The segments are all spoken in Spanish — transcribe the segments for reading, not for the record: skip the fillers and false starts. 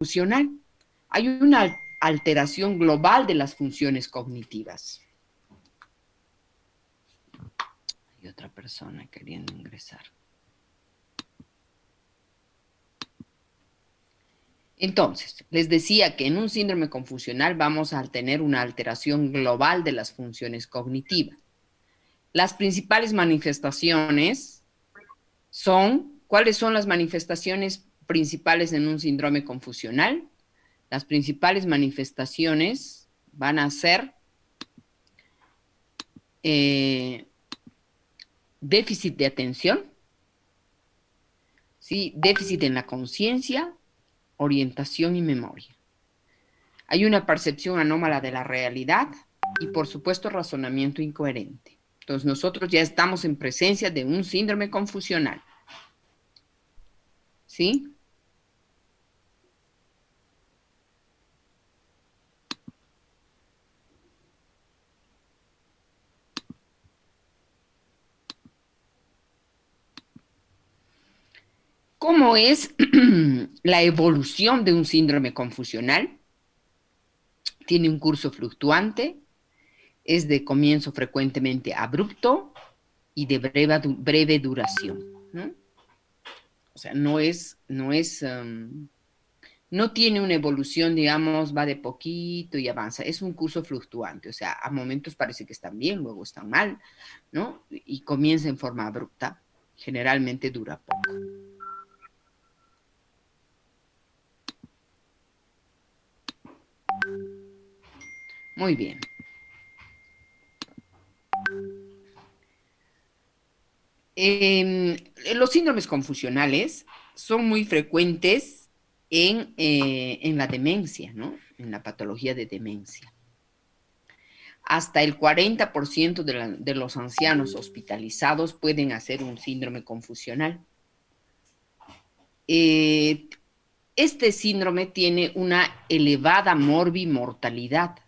funcional. Hay una alteración global de las funciones cognitivas. Hay otra persona queriendo ingresar. Entonces, les decía que en un síndrome confusional vamos a tener una alteración global de las funciones cognitivas. Las principales manifestaciones son, ¿cuáles son las manifestaciones principales en un síndrome confusional? Las principales manifestaciones van a ser déficit de atención, ¿sí? Déficit en la conciencia, orientación y memoria. Hay una percepción anómala de la realidad y, por supuesto, razonamiento incoherente. Entonces, nosotros ya estamos en presencia de un síndrome confusional. ¿Sí? ¿Cómo es la evolución de un síndrome confusional? Tiene un curso fluctuante, es de comienzo frecuentemente abrupto y de breve duración, ¿no? O sea, no tiene una evolución, digamos, va de poquito y avanza. Es un curso fluctuante, o sea, a momentos parece que están bien, luego están mal, ¿no? Y comienza en forma abrupta, generalmente dura poco. Muy bien. Los síndromes confusionales son muy frecuentes en la demencia, ¿no? En la patología de demencia. Hasta el 40% de los ancianos hospitalizados pueden hacer un síndrome confusional. Este síndrome tiene una elevada morbimortalidad.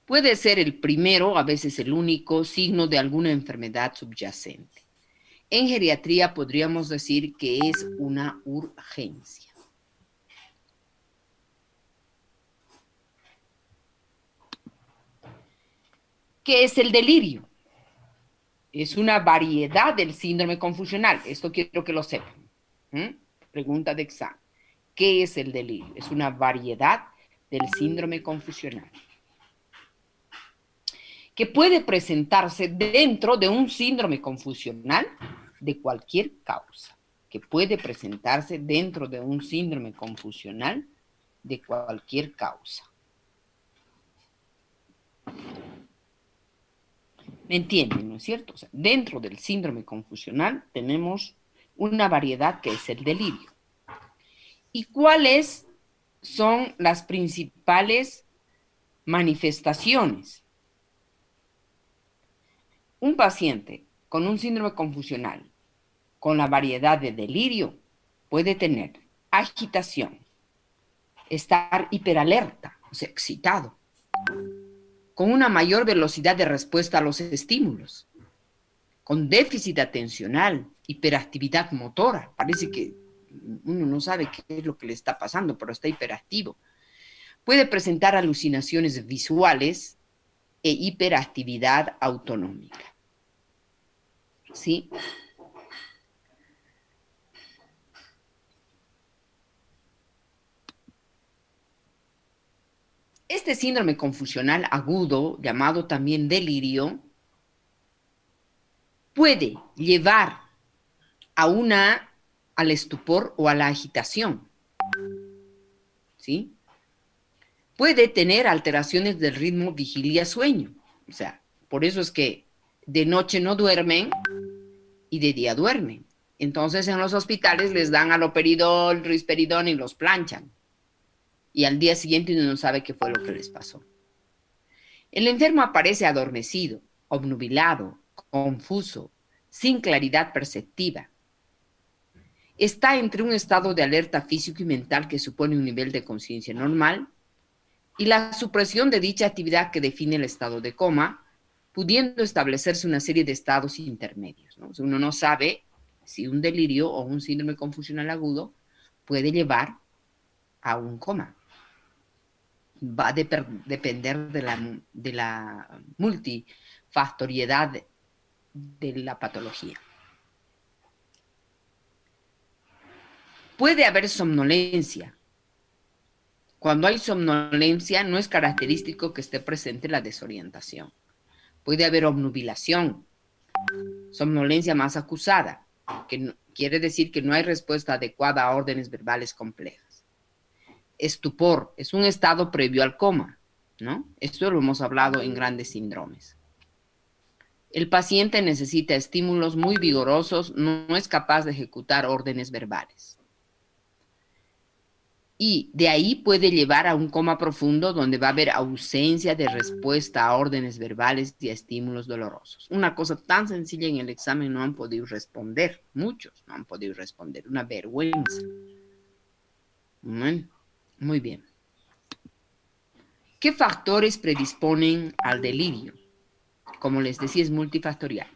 Puede ser el primero, a veces el único, signo de alguna enfermedad subyacente. En geriatría podríamos decir que es una urgencia. ¿Qué es el delirio? Es una variedad del síndrome confusional. Esto quiero que lo sepan. Pregunta de examen. ¿Qué es el delirio? Es una variedad del síndrome confusional que puede presentarse dentro de un síndrome confusional de cualquier causa. Que puede presentarse dentro de un síndrome confusional de cualquier causa. ¿Me entienden, no es cierto? O sea, dentro del síndrome confusional tenemos una variedad que es el delirio. ¿Y cuáles son las principales manifestaciones? Un paciente con un síndrome confusional, con la variedad de delirio, puede tener agitación, estar hiperalerta, o sea, excitado, con una mayor velocidad de respuesta a los estímulos, con déficit atencional, hiperactividad motora. Parece que uno no sabe qué es lo que le está pasando, pero está hiperactivo. Puede presentar alucinaciones visuales e hiperactividad autonómica. ¿Sí? Este síndrome confusional agudo, llamado también delirio, puede llevar al estupor o a la agitación. ¿Sí? Puede tener alteraciones del ritmo vigilia-sueño. O sea, por eso es que de noche no duermen y de día duermen. Entonces en los hospitales les dan aloperidol, risperidón y los planchan. Y al día siguiente uno no sabe qué fue lo que les pasó. El enfermo aparece adormecido, obnubilado, confuso, sin claridad perceptiva. Está entre un estado de alerta físico y mental que supone un nivel de conciencia normal y la supresión de dicha actividad que define el estado de coma, pudiendo establecerse una serie de estados intermedios, ¿no? O sea, uno no sabe si un delirio o un síndrome confusional agudo puede llevar a un coma. Va a depender de la multifactoriedad de la patología. Puede haber somnolencia. Cuando hay somnolencia, no es característico que esté presente la desorientación. Puede haber obnubilación, somnolencia más acusada, que quiere decir que no hay respuesta adecuada a órdenes verbales complejas. Estupor es un estado previo al coma, ¿no? Esto lo hemos hablado en grandes síndromes. El paciente necesita estímulos muy vigorosos, no es capaz de ejecutar órdenes verbales. Y de ahí puede llevar a un coma profundo donde va a haber ausencia de respuesta a órdenes verbales y a estímulos dolorosos. Una cosa tan sencilla en el examen no han podido responder, muchos no han podido responder, una vergüenza. Muy bien. ¿Qué factores predisponen al delirio? Como les decía, es multifactorial.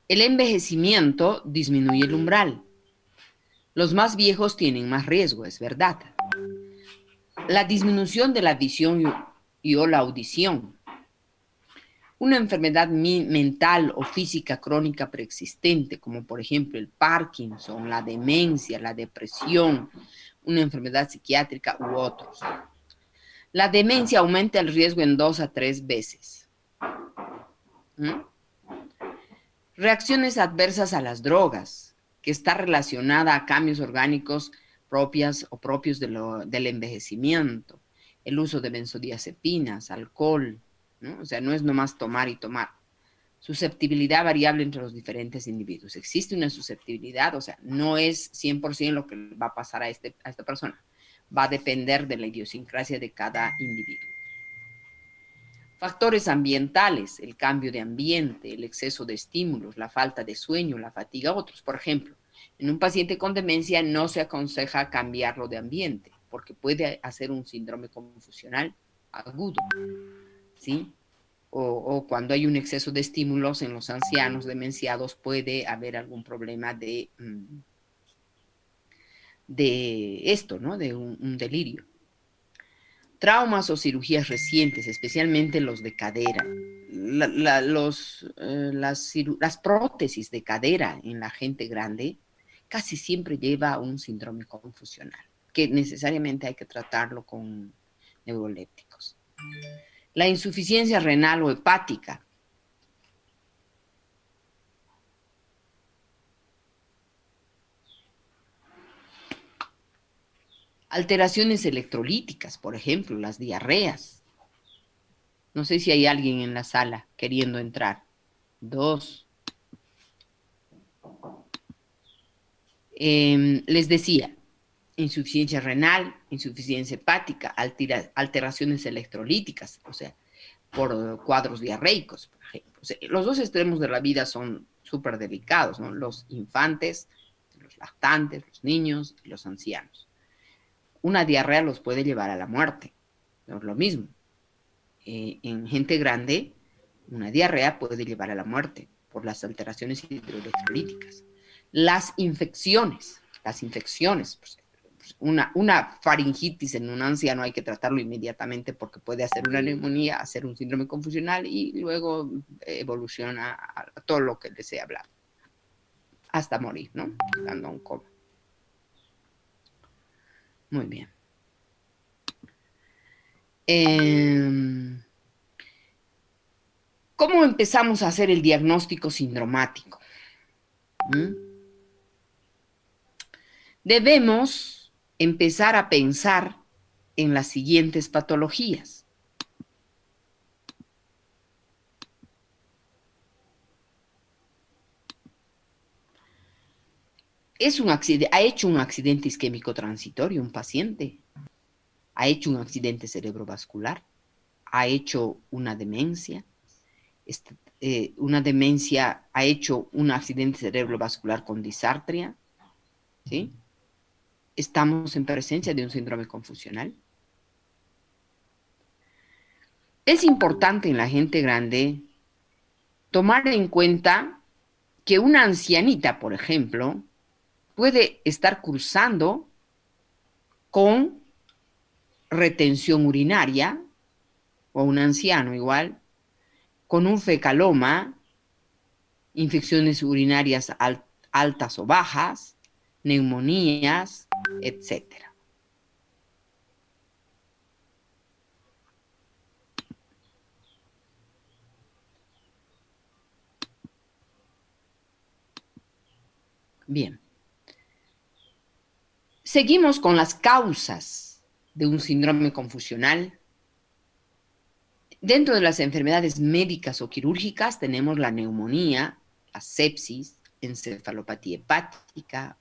El envejecimiento disminuye el umbral. Los más viejos tienen más riesgo, es verdad. La disminución de la visión y o la audición. Una enfermedad mental o física crónica preexistente, como por ejemplo el Parkinson, la demencia, la depresión, una enfermedad psiquiátrica u otros. La demencia aumenta el riesgo en 2 a 3 veces. Reacciones adversas a las drogas, que está relacionada a cambios orgánicos propios del envejecimiento, el uso de benzodiazepinas, alcohol, ¿no? O sea, no es nomás tomar y tomar. Susceptibilidad variable entre los diferentes individuos. Existe una susceptibilidad, o sea, no es 100% lo que va a pasar a esta persona. Va a depender de la idiosincrasia de cada individuo. Factores ambientales, el cambio de ambiente, el exceso de estímulos, la falta de sueño, la fatiga, otros. Por ejemplo, en un paciente con demencia no se aconseja cambiarlo de ambiente porque puede hacer un síndrome confusional agudo, ¿sí? O cuando hay un exceso de estímulos en los ancianos demenciados puede haber algún problema de esto, ¿no? De un delirio. Traumas o cirugías recientes, especialmente los de cadera. Las prótesis de cadera en la gente grande casi siempre lleva a un síndrome confusional, que necesariamente hay que tratarlo con neurolépticos. La insuficiencia renal o hepática. Alteraciones electrolíticas, por ejemplo, las diarreas. No sé si hay alguien en la sala queriendo entrar. 2. Les decía, insuficiencia renal, insuficiencia hepática, alteraciones electrolíticas, o sea, por cuadros diarreicos, por ejemplo. O sea, los dos extremos de la vida son súper delicados, ¿no? Los infantes, los lactantes, los niños y los ancianos. Una diarrea los puede llevar a la muerte, no es lo mismo. En gente grande, una diarrea puede llevar a la muerte por las alteraciones hidroelectrolíticas. Las infecciones, pues, una faringitis en un anciano hay que tratarlo inmediatamente porque puede hacer una neumonía, hacer un síndrome confusional y luego evoluciona a todo lo que les he hablado, hasta morir, ¿no? Llegando a un coma. Muy bien. ¿Cómo empezamos a hacer el diagnóstico sindromático? Debemos empezar a pensar en las siguientes patologías. Ha hecho un accidente isquémico transitorio un paciente, ha hecho un accidente cerebrovascular, ha hecho una demencia, ha hecho un accidente cerebrovascular con disartria, ¿sí? Estamos en presencia de un síndrome confusional. Es importante en la gente grande tomar en cuenta que una ancianita, por ejemplo, puede estar cruzando con retención urinaria, o un anciano igual, con un fecaloma, infecciones urinarias altas o bajas, neumonías, etcétera. Bien. Seguimos con las causas de un síndrome confusional. Dentro de las enfermedades médicas o quirúrgicas tenemos la neumonía, la sepsis, encefalopatía hepática,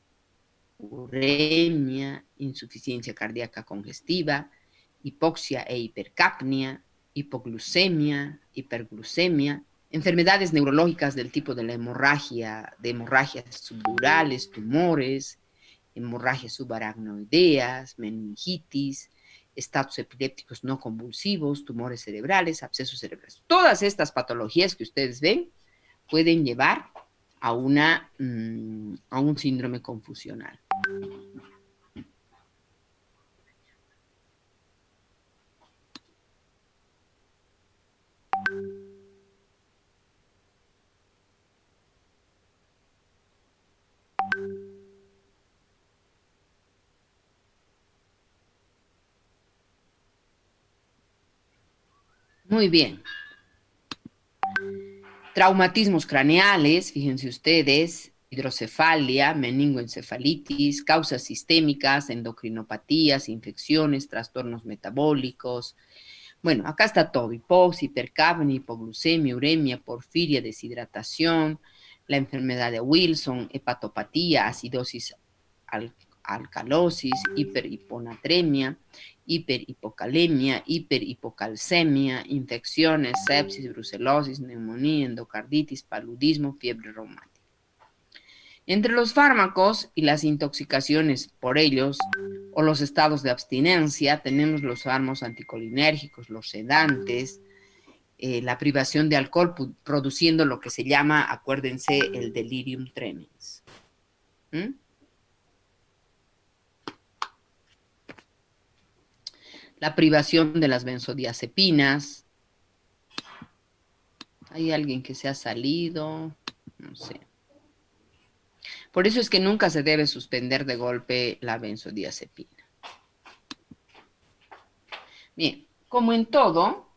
uremia, insuficiencia cardíaca congestiva, hipoxia e hipercapnia, hipoglucemia, hiperglucemia, enfermedades neurológicas del tipo de hemorragias subdurales, tumores, hemorragias subaracnoideas, meningitis, estados epilépticos no convulsivos, tumores cerebrales, abscesos cerebrales. Todas estas patologías que ustedes ven pueden llevar a un síndrome confusional. Muy bien. Traumatismos craneales, fíjense ustedes, hidrocefalia, meningoencefalitis, causas sistémicas, endocrinopatías, infecciones, trastornos metabólicos. Bueno, acá está todo: hipoxia, hipercapnia, hipoglucemia, uremia, porfiria, deshidratación, la enfermedad de Wilson, hepatopatía, acidosis alcalosis, hiperhiponatremia, hiperhipocalemia, hiperhipocalcemia, infecciones, sepsis, brucelosis, neumonía, endocarditis, paludismo, fiebre reumática. Entre los fármacos y las intoxicaciones por ellos o los estados de abstinencia tenemos los fármacos anticolinérgicos, los sedantes, la privación de alcohol produciendo lo que se llama, acuérdense, el delirium tremens. ¿Mm? La privación de las benzodiazepinas. Hay alguien que se ha salido, no sé. Por eso es que nunca se debe suspender de golpe la benzodiazepina. Bien, como en todo,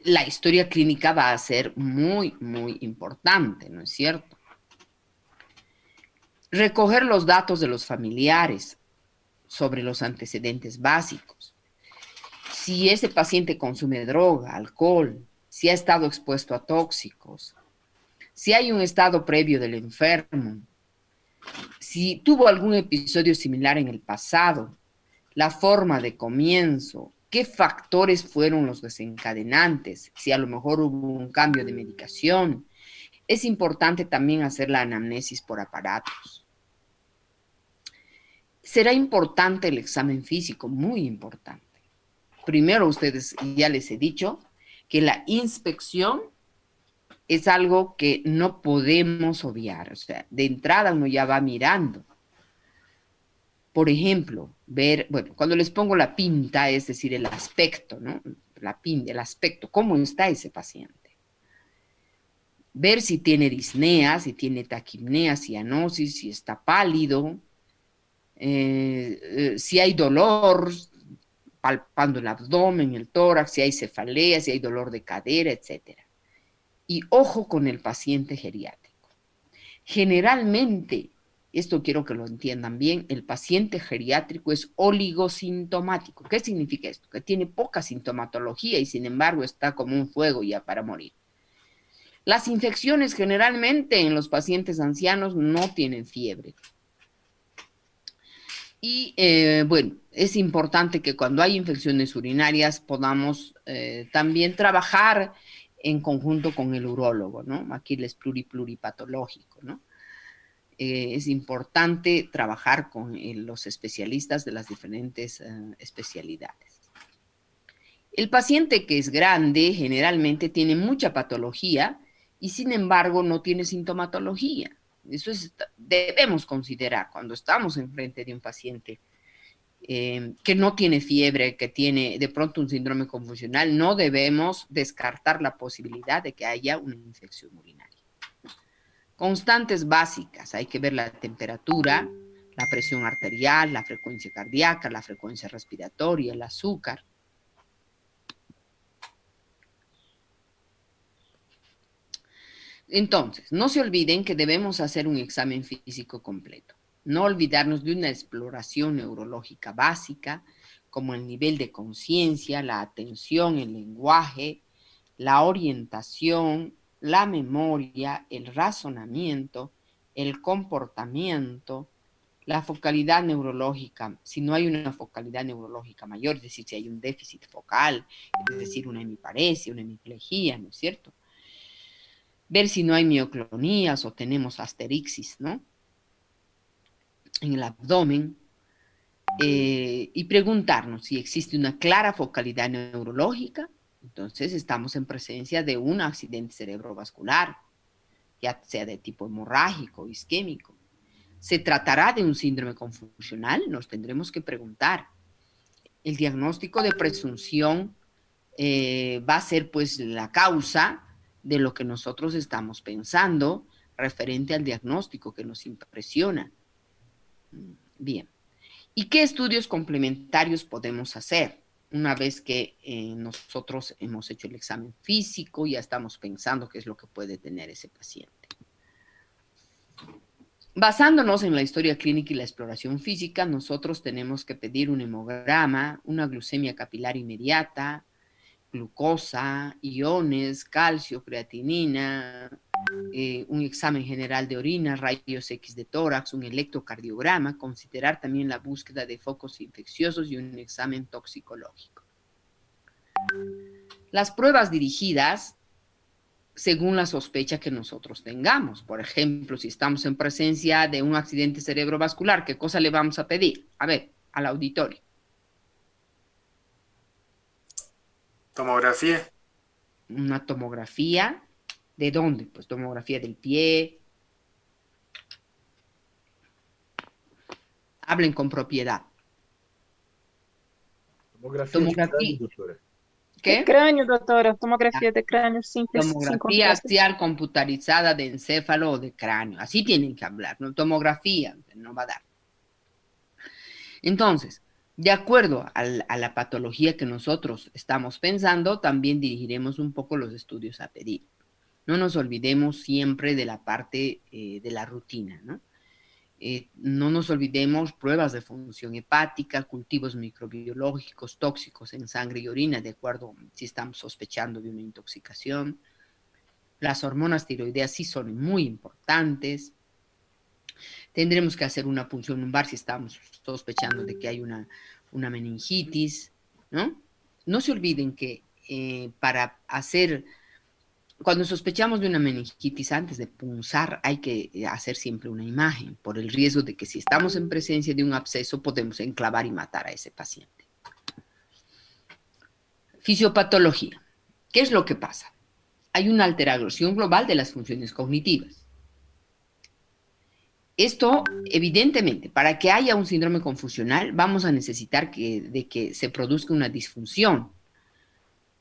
la historia clínica va a ser muy, muy importante, ¿no es cierto? Recoger los datos de los familiares sobre los antecedentes básicos. Si ese paciente consume droga, alcohol, si ha estado expuesto a tóxicos, si hay un estado previo del enfermo, si tuvo algún episodio similar en el pasado, la forma de comienzo, qué factores fueron los desencadenantes, si a lo mejor hubo un cambio de medicación. Es importante también hacer la anamnesis por aparatos. Será importante el examen físico, muy importante. Primero, ustedes, ya les he dicho, que la inspección es algo que no podemos obviar. O sea, de entrada uno ya va mirando. Por ejemplo, ver, bueno, cuando les pongo la pinta, es decir, el aspecto, ¿no? La pinta, el aspecto, ¿cómo está ese paciente? Ver si tiene disnea, si tiene taquipnea, cianosis, si está pálido, si hay dolor, palpando el abdomen, el tórax, si hay cefalea, si hay dolor de cadera, etcétera. Y ojo con el paciente geriátrico. Generalmente, esto quiero que lo entiendan bien, el paciente geriátrico es oligosintomático. ¿Qué significa esto? Que tiene poca sintomatología y sin embargo está como un fuego ya para morir. Las infecciones generalmente en los pacientes ancianos no tienen fiebre. Y bueno, es importante que cuando hay infecciones urinarias podamos también trabajar en conjunto con el urólogo, ¿no? Aquí les pluripatológico, ¿no? es importante trabajar con los especialistas de las diferentes especialidades. El paciente que es grande generalmente tiene mucha patología y sin embargo no tiene sintomatología. Eso debemos considerar cuando estamos enfrente de un paciente que no tiene fiebre, que tiene de pronto un síndrome confusional. No debemos descartar la posibilidad de que haya una infección urinaria. Constantes básicas, hay que ver la temperatura, la presión arterial, la frecuencia cardíaca, la frecuencia respiratoria, el azúcar. Entonces, no se olviden que debemos hacer un examen físico completo. No olvidarnos de una exploración neurológica básica, como el nivel de conciencia, la atención, el lenguaje, la orientación, la memoria, el razonamiento, el comportamiento, la focalidad neurológica. Si no hay una focalidad neurológica mayor, es decir, si hay un déficit focal, es decir, una hemiparesia, una hemiplegia, ¿no es cierto? Ver si no hay mioclonías o tenemos asterixis, ¿no? En el abdomen. Y preguntarnos si existe una clara focalidad neurológica. Entonces estamos en presencia de un accidente cerebrovascular, ya sea de tipo hemorrágico o isquémico. ¿Se tratará de un síndrome confusional? Nos tendremos que preguntar. El diagnóstico de presunción va a ser pues la causa de lo que nosotros estamos pensando referente al diagnóstico que nos impresiona. Bien. ¿Y qué estudios complementarios podemos hacer? Una vez que nosotros hemos hecho el examen físico, ya estamos pensando qué es lo que puede tener ese paciente. Basándonos en la historia clínica y la exploración física, nosotros tenemos que pedir un hemograma, una glucemia capilar inmediata, glucosa, iones, calcio, creatinina, un examen general de orina, rayos X de tórax, un electrocardiograma, considerar también la búsqueda de focos infecciosos y un examen toxicológico. Las pruebas dirigidas según la sospecha que nosotros tengamos. Por ejemplo, si estamos en presencia de un accidente cerebrovascular, ¿qué cosa le vamos a pedir? A ver, al auditorio. Tomografía. Una tomografía. ¿De dónde? Pues tomografía del pie. Hablen con propiedad. Tomografia de crânio, Tomografía. doutora. De ¿Qué? crânio, doutora. Tomografia de crânio simples, sem Tomografía complexos. axial computarizada de encéfalo o de cráneo. Así tienen que hablar, ¿no? Tomografía, no va a dar. Entonces, de acuerdo a la patología que nosotros estamos pensando, también dirigiremos un poco los estudios a pedir. No nos olvidemos siempre de la parte de la rutina, ¿no? No nos olvidemos pruebas de función hepática, cultivos microbiológicos tóxicos en sangre y orina, de acuerdo si estamos sospechando de una intoxicación. Las hormonas tiroideas sí son muy importantes. Tendremos que hacer una punción lumbar si estamos sospechando de que hay una meningitis, ¿no? No se olviden que para hacer, cuando sospechamos de una meningitis, antes de punzar, hay que hacer siempre una imagen, por el riesgo de que si estamos en presencia de un absceso, podemos enclavar y matar a ese paciente. Fisiopatología. ¿Qué es lo que pasa? Hay una alteración global de las funciones cognitivas. Esto, evidentemente, para que haya un síndrome confusional, vamos a necesitar de que se produzca una disfunción,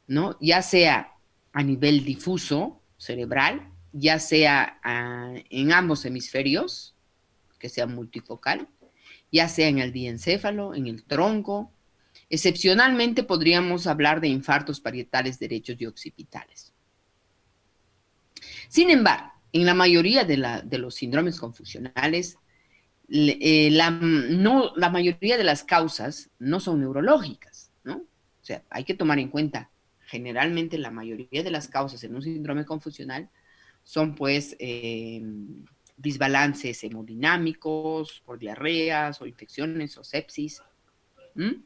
¿no? Ya sea a nivel difuso, cerebral, ya sea en ambos hemisferios, que sea multifocal, ya sea en el diencéfalo, en el tronco. Excepcionalmente podríamos hablar de infartos parietales derechos y occipitales. Sin embargo, en la mayoría de los síndromes confusionales, la mayoría de las causas no son neurológicas, ¿no? O sea, hay que tomar en cuenta, generalmente la mayoría de las causas en un síndrome confusional son pues desbalances hemodinámicos, por diarreas o infecciones o sepsis. ¿Mm?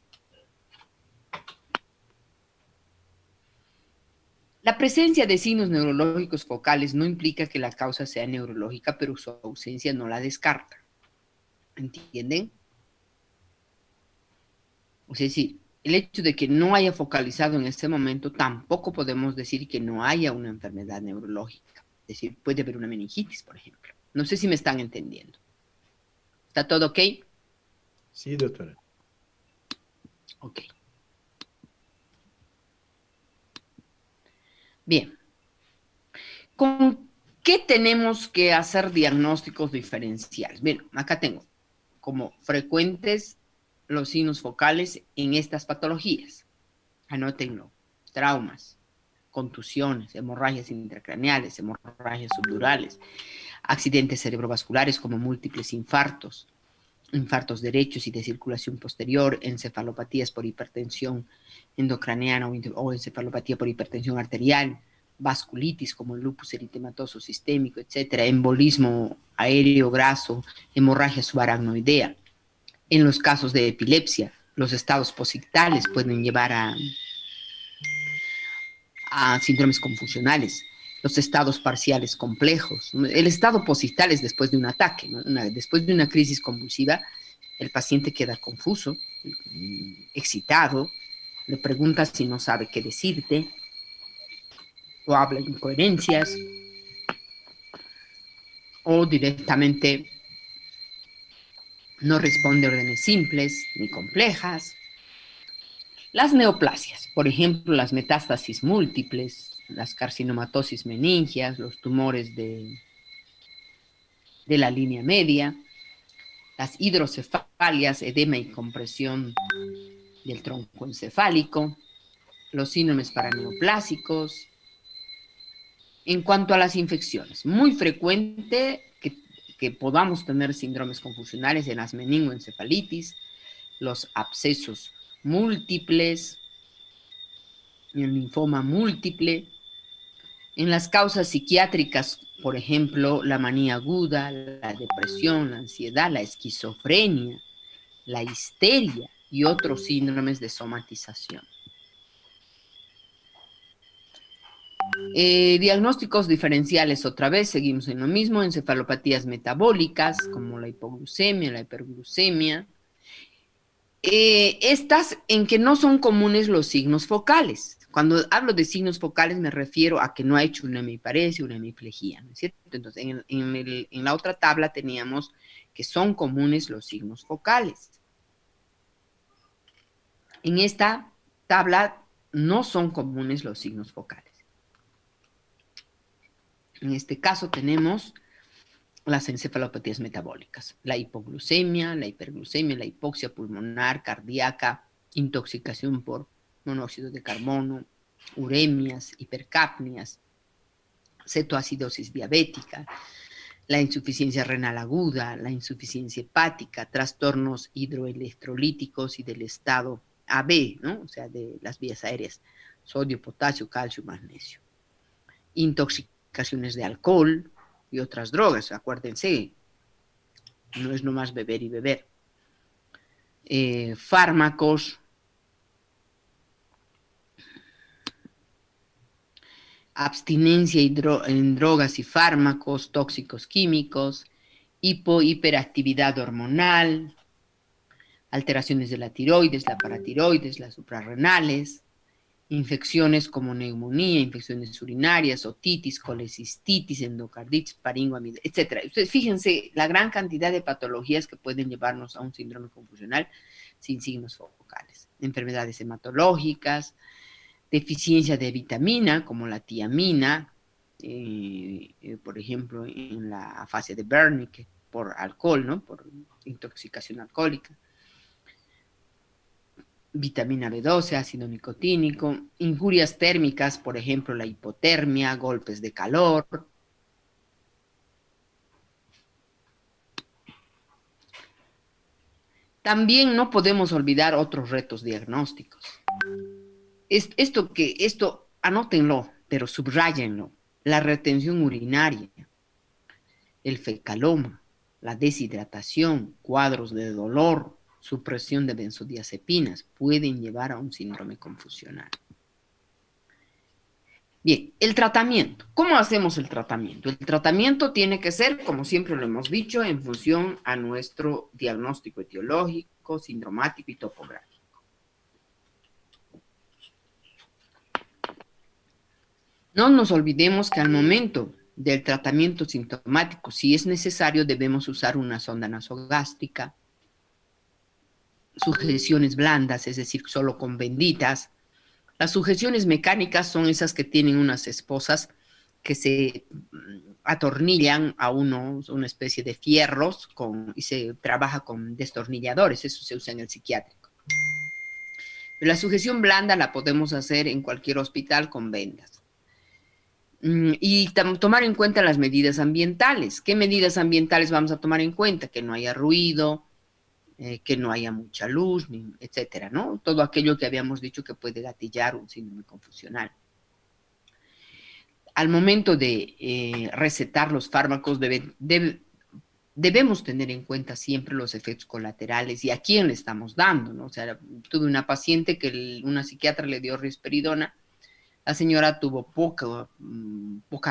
La presencia de signos neurológicos focales no implica que la causa sea neurológica, pero su ausencia no la descarta. ¿Entienden? Es decir, el hecho de que no haya focalizado en este momento, tampoco podemos decir que no haya una enfermedad neurológica. Es decir, puede haber una meningitis, por ejemplo. No sé si me están entendiendo. ¿Está todo ok? Sí, doctora. Ok. Bien. ¿Con qué tenemos que hacer diagnósticos diferenciales? Bien, acá tengo como frecuentes los signos focales en estas patologías. Anótenlo. Traumas, contusiones, hemorragias intracraneales, hemorragias subdurales, accidentes cerebrovasculares como múltiples infartos, infartos derechos y de circulación posterior, encefalopatías por hipertensión endocraniana o encefalopatía por hipertensión arterial, vasculitis como el lupus eritematoso sistémico, etcétera, embolismo aéreo graso, hemorragia subaracnoidea. En los casos de epilepsia, los estados posictales pueden llevar a síndromes confusionales, los estados parciales complejos. El estado posictal es después de un ataque, ¿no? Después de una crisis convulsiva, el paciente queda confuso, excitado, le preguntas si no sabe qué decirte, o habla incoherencias, o directamente no responde órdenes simples ni complejas. Las neoplasias, por ejemplo, las metástasis múltiples, las carcinomatosis meningias, los tumores de la línea media, las hidrocefalias, edema y compresión del tronco encefálico, los síndromes paraneoplásicos. En cuanto a las infecciones, muy frecuente que podamos tener síndromes confusionales en las meningoencefalitis, los abscesos múltiples, el linfoma múltiple. En las causas psiquiátricas, por ejemplo, la manía aguda, la depresión, la ansiedad, la esquizofrenia, la histeria y otros síndromes de somatización. Diagnósticos diferenciales, otra vez, seguimos en lo mismo, encefalopatías metabólicas, como la hipoglucemia, la hiperglucemia. Estas en que no son comunes los signos focales. Cuando hablo de signos focales me refiero a que no ha hecho una hemiparesia, una hemiplegia, ¿no es cierto? Entonces, en la otra tabla teníamos que son comunes los signos focales. En esta tabla no son comunes los signos focales. En este caso tenemos las encefalopatías metabólicas, la hipoglucemia, la hiperglucemia, la hipoxia pulmonar, cardíaca, intoxicación por monóxido de carbono, uremias, hipercapnias, cetoacidosis diabética, la insuficiencia renal aguda, la insuficiencia hepática, trastornos hidroelectrolíticos y del estado AB, ¿no? O sea, de las vías aéreas, sodio, potasio, calcio, magnesio. Intoxicaciones de alcohol y otras drogas, acuérdense, no es nomás beber y beber. Fármacos, abstinencia en drogas y fármacos, tóxicos químicos, hiperactividad hormonal, alteraciones de la tiroides, la paratiroides, las suprarrenales, infecciones como neumonía, infecciones urinarias, otitis, colecistitis, endocarditis, paringoamida, etc. Ustedes fíjense la gran cantidad de patologías que pueden llevarnos a un síndrome confusional sin signos focales. Enfermedades hematológicas, deficiencia de vitamina como la tiamina, por ejemplo, en la afasia de Wernicke por alcohol, ¿no? Por intoxicación alcohólica. Vitamina B12, ácido nicotínico, injurias térmicas, por ejemplo, la hipotermia, golpes de calor. También no podemos olvidar otros retos diagnósticos. Esto anótenlo, pero subráyenlo. La retención urinaria, el fecaloma, la deshidratación, cuadros de dolor, supresión de benzodiazepinas pueden llevar a un síndrome confusional. Bien, el tratamiento. ¿Cómo hacemos el tratamiento? El tratamiento tiene que ser, como siempre lo hemos dicho, en función a nuestro diagnóstico etiológico, sindromático y topográfico. No nos olvidemos que al momento del tratamiento sintomático, si es necesario, debemos usar una sonda nasogástrica, sujeciones blandas, es decir, solo con benditas. Las sujeciones mecánicas son esas que tienen unas esposas que se atornillan a una especie de fierros y se trabaja con destornilladores, eso se usa en el psiquiátrico. Pero la sujeción blanda la podemos hacer en cualquier hospital con vendas. Y tomar en cuenta las medidas ambientales. ¿Qué medidas ambientales vamos a tomar en cuenta? Que no haya ruido, que no haya mucha luz, etcétera, ¿no? Todo aquello que habíamos dicho que puede gatillar un síndrome confusional. Al momento de recetar los fármacos debemos tener en cuenta siempre los efectos colaterales y a quién le estamos dando, ¿no? O sea, tuve una paciente que una psiquiatra le dio risperidona. La señora tuvo poca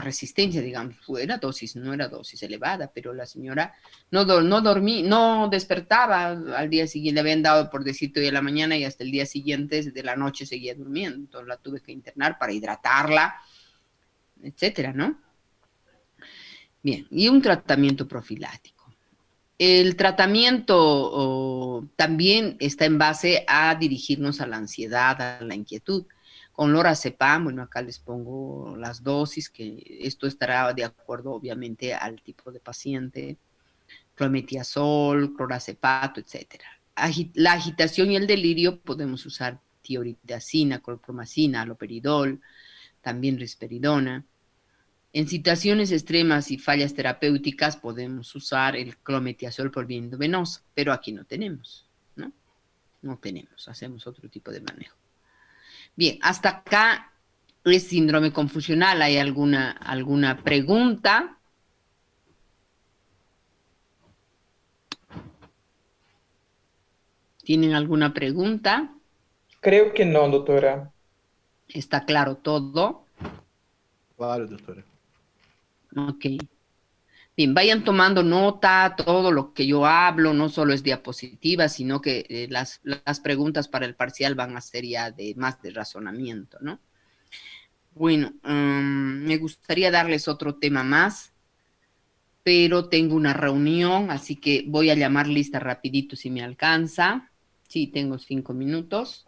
resistencia, digamos, era dosis, no era dosis elevada, pero la señora no dormía, no despertaba al día siguiente, le habían dado por decirte hoy a la mañana y hasta el día siguiente de la noche seguía durmiendo, entonces la tuve que internar para hidratarla, etcétera, ¿no? Bien, y un tratamiento profiláctico. El tratamiento también está en base a dirigirnos a la ansiedad, a la inquietud. Con lorazepam, bueno, acá les pongo las dosis, que esto estará de acuerdo obviamente al tipo de paciente, clometiazol, clorazepato, etcétera. La agitación y el delirio podemos usar tioridazina, clorpromacina, haloperidol, también risperidona. En situaciones extremas y fallas terapéuticas podemos usar el clometiazol por vía endovenosa, pero aquí no tenemos, ¿no? No tenemos, hacemos otro tipo de manejo. Bien, hasta acá es síndrome confusional. ¿Hay alguna pregunta? ¿Tienen alguna pregunta? Creo que no, doctora. ¿Está claro todo? Claro, doutora. Ok. Bien, vayan tomando nota, todo lo que yo hablo, no solo es diapositiva, sino que las preguntas para el parcial van a ser ya más de razonamiento, ¿no? Bueno, me gustaría darles otro tema más, pero tengo una reunión, así que voy a llamar lista rapidito si me alcanza. Sí, tengo 5 minutos.